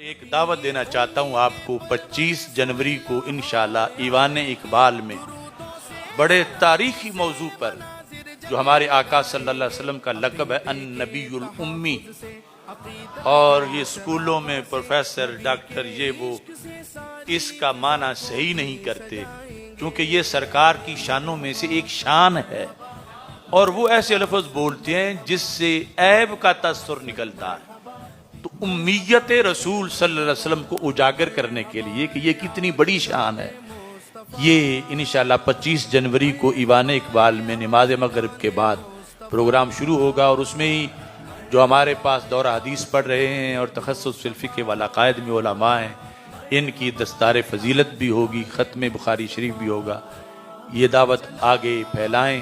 ایک دعوت دینا چاہتا ہوں آپ کو 25 جنوری کو انشاءاللہ ایوان اقبال میں بڑے تاریخی موضوع پر جو ہمارے آقا صلی اللہ علیہ وسلم کا لقب ہے النبی الامی، اور یہ سکولوں میں پروفیسر ڈاکٹر یہ وہ اس کا معنی صحیح نہیں کرتے، کیونکہ یہ سرکار کی شانوں میں سے ایک شان ہے، اور وہ ایسے لفظ بولتے ہیں جس سے عیب کا تاثر نکلتا ہے۔ تو امیت رسول صلی اللہ علیہ وسلم کو اجاگر کرنے کے لیے کہ یہ کتنی بڑی شان ہے، یہ انشاءاللہ 25 جنوری کو ایوان اقبال میں نماز مغرب کے بعد پروگرام شروع ہوگا، اور اس میں ہی جو ہمارے پاس دورہ حدیث پڑھ رہے ہیں اور تخصص فی الفقہ والعقائد میں علماء ہیں، ان کی دستار فضیلت بھی ہوگی، ختم بخاری شریف بھی ہوگا۔ یہ دعوت آگے پھیلائیں۔